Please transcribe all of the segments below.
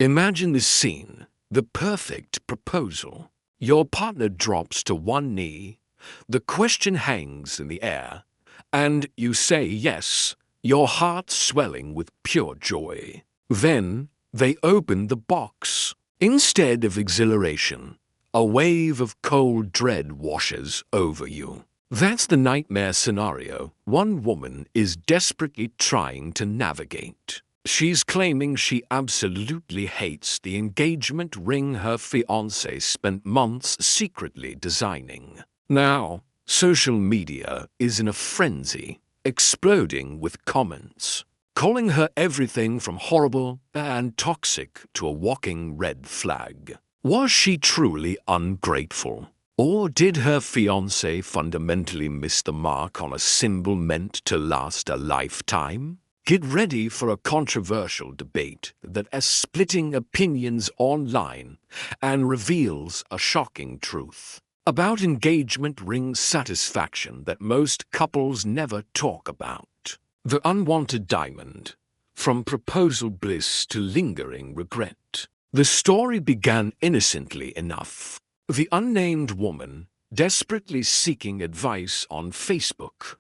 Imagine this scene, the perfect proposal. Your partner drops to one knee, the question hangs in the air, and you say yes, your heart swelling with pure joy. Then they open the box. Instead of exhilaration, a wave of cold dread washes over you. That's the nightmare scenario one woman is desperately trying to navigate. She's claiming she absolutely hates the engagement ring her fiancé spent months secretly designing. Now, social media is in a frenzy, exploding with comments, calling her everything from horrible and toxic to a walking red flag. Was she truly ungrateful? Or did her fiancé fundamentally miss the mark on a symbol meant to last a lifetime? Get ready for a controversial debate that is splitting opinions online and reveals a shocking truth about engagement ring satisfaction that most couples never talk about. The unwanted diamond, from proposal bliss to lingering regret. The story began innocently enough. The unnamed woman, desperately seeking advice on Facebook,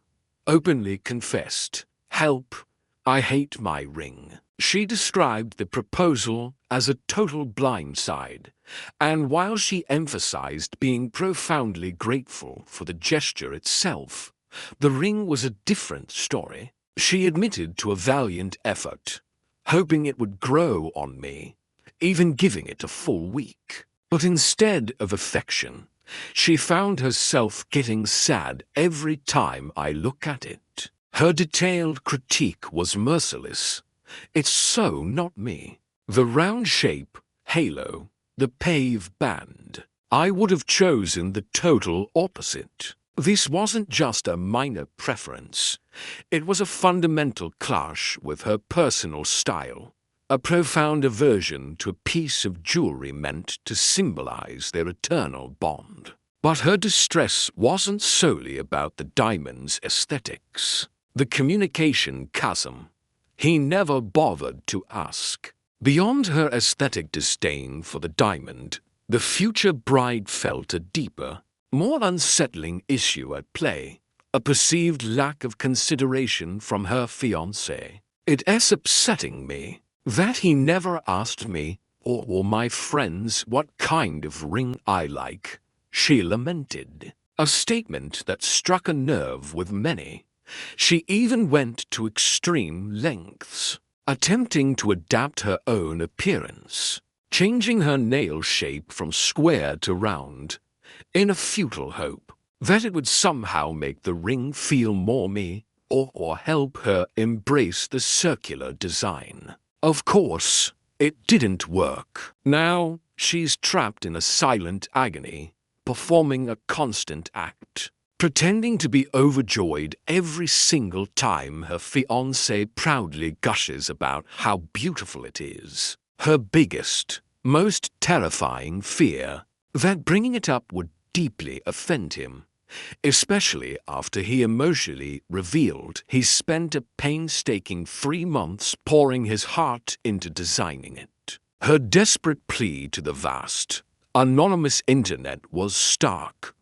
openly confessed, "Help, I hate my ring." She described the proposal as a total blindside, and while she emphasized being profoundly grateful for the gesture itself, the ring was a different story. She admitted to a valiant effort, hoping it would grow on me, even giving it a full week. But instead of affection, she found herself getting sad every time I look at it. Her detailed critique was merciless. "It's so not me. The round shape, halo, the pave band. I would have chosen the total opposite." This wasn't just a minor preference. It was a fundamental clash with her personal style, a profound aversion to a piece of jewelry meant to symbolize their eternal bond. But her distress wasn't solely about the diamond's aesthetics. The communication chasm. He never bothered to ask. Beyond her aesthetic disdain for the diamond, the future bride felt a deeper, more unsettling issue at play, a perceived lack of consideration from her fiancé. "It's upsetting me that he never asked me or my friends what kind of ring I like," she lamented, a statement that struck a nerve with many. She even went to extreme lengths, attempting to adapt her own appearance, changing her nail shape from square to round, in a futile hope that it would somehow make the ring feel more me or help her embrace the circular design. Of course, it didn't work. Now she's trapped in a silent agony, performing a constant act, pretending to be overjoyed every single time her fiancé proudly gushes about how beautiful it is. Her biggest, most terrifying fear, that bringing it up would deeply offend him, especially after he emotionally revealed he spent a painstaking 3 months pouring his heart into designing it. Her desperate plea to the vast, anonymous internet was stark.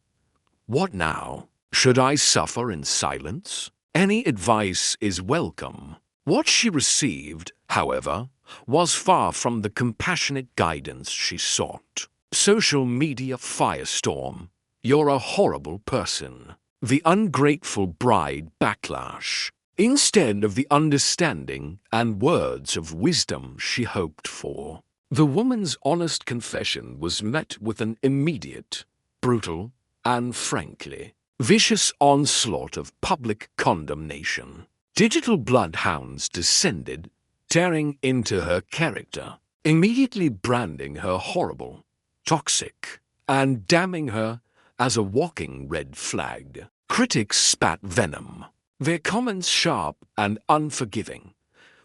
What now? Should I suffer in silence? Any advice is welcome. What she received, however, was far from the compassionate guidance she sought. Social media firestorm. "You're a horrible person." The ungrateful bride backlash. Instead of the understanding and words of wisdom she hoped for. The woman's honest confession was met with an immediate, brutal, and frankly, vicious onslaught of public condemnation. Digital bloodhounds descended, tearing into her character, immediately branding her horrible, toxic, and damning her as a walking red flag. Critics spat venom, their comments sharp and unforgiving.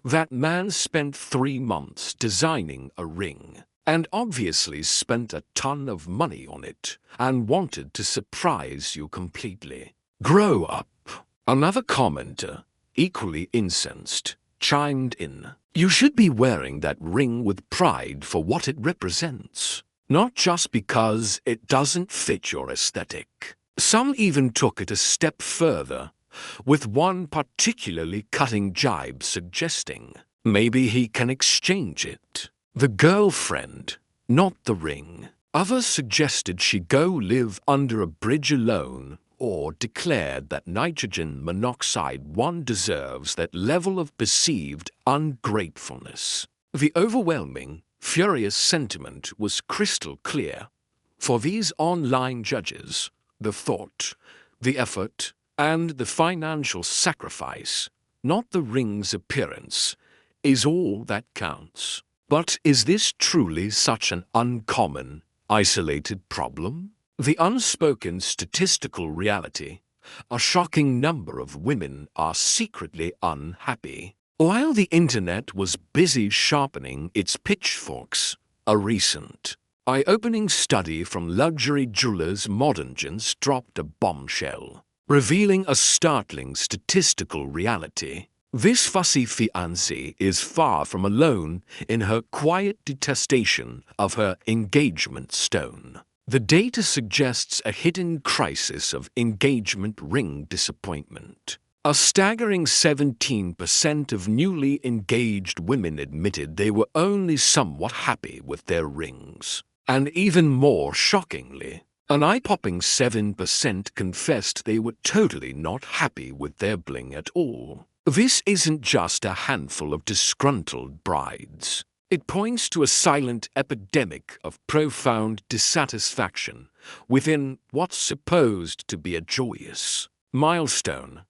That man spent 3 months designing a ring, and obviously spent a ton of money on it, and wanted to surprise you completely. Grow up. Another commenter, equally incensed, chimed in. You should be wearing that ring with pride for what it represents, not just because it doesn't fit your aesthetic. Some even took it a step further, with one particularly cutting jibe suggesting maybe he can exchange it. The girlfriend, not the ring. Others suggested she go live under a bridge alone, or declared that nitrogen monoxide one deserves that level of perceived ungratefulness. The overwhelming, furious sentiment was crystal clear. For these online judges, the thought, the effort, and the financial sacrifice, not the ring's appearance, is all that counts. But is this truly such an uncommon, isolated problem? The unspoken statistical reality, a shocking number of women are secretly unhappy. While the internet was busy sharpening its pitchforks, a recent, eye-opening study from luxury jewelers Moderngens dropped a bombshell, revealing a startling statistical reality. This fussy fiancé is far from alone in her quiet detestation of her engagement stone. The data suggests a hidden crisis of engagement ring disappointment. A staggering 17% of newly engaged women admitted they were only somewhat happy with their rings. And even more shockingly, an eye-popping 7% confessed they were totally not happy with their bling at all. This isn't just a handful of disgruntled brides. It points to a silent epidemic of profound dissatisfaction within what's supposed to be a joyous milestone.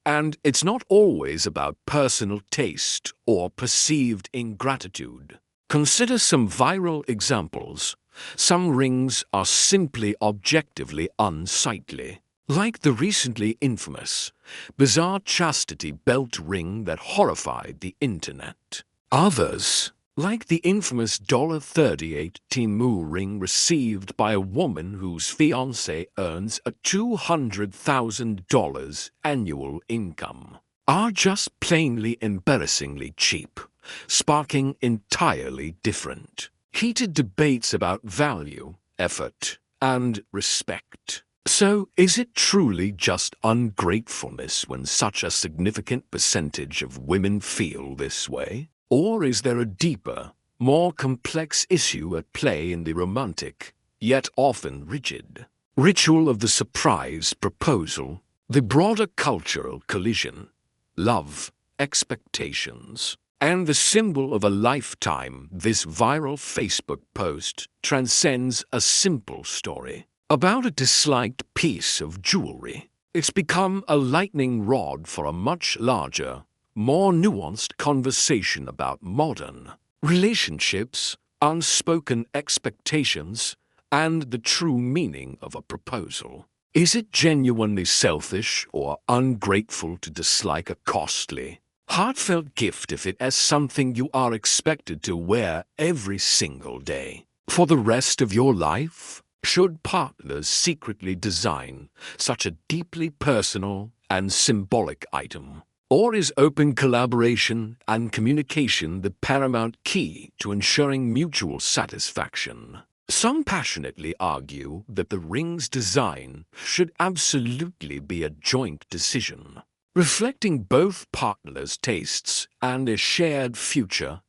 And it's not always about personal taste or perceived ingratitude. Consider some viral examples. Some rings are simply objectively unsightly, like the recently infamous, bizarre chastity belt ring that horrified the internet. Others, like the infamous $38 Temu ring received by a woman whose fiancé earns a $200,000 annual income, are just plainly embarrassingly cheap, sparking entirely different, heated debates about value, effort, and respect. So, is it truly just ungratefulness when such a significant percentage of women feel this way? Or is there a deeper, more complex issue at play in the romantic, yet often rigid, ritual of the surprise proposal, the broader cultural collision, love, expectations, and the symbol of a lifetime? This viral Facebook post transcends a simple story about a disliked piece of jewelry. It's become a lightning rod for a much larger, more nuanced conversation about modern relationships, unspoken expectations, and the true meaning of a proposal. Is it genuinely selfish or ungrateful to dislike a costly, heartfelt gift if it is something you are expected to wear every single day for the rest of your life? Should partners secretly design such a deeply personal and symbolic item? Or is open collaboration and communication the paramount key to ensuring mutual satisfaction? Some passionately argue that the ring's design should absolutely be a joint decision, reflecting both partners' tastes and a shared future,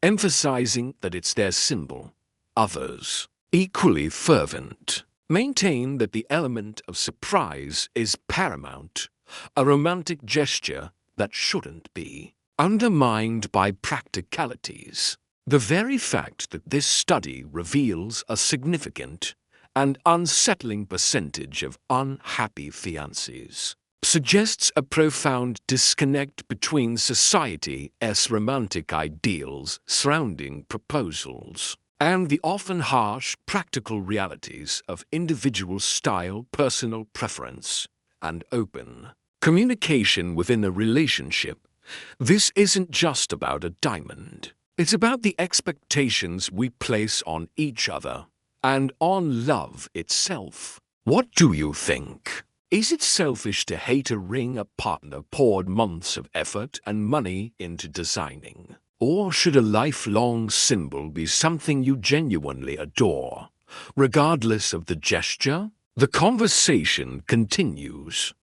emphasizing that it's their symbol. Others, equally fervent, maintain that the element of surprise is paramount, a romantic gesture that shouldn't be undermined by practicalities. The very fact that this study reveals a significant and unsettling percentage of unhappy fiancés suggests a profound disconnect between society's romantic ideals surrounding proposals and the often harsh practical realities of individual style, personal preference, and open communication within a relationship. This isn't just about a diamond. It's about the expectations we place on each other and on love itself. What do you think? Is it selfish to hate a ring a partner poured months of effort and money into designing? Or should a lifelong symbol be something you genuinely adore? Regardless of the gesture, the conversation continues.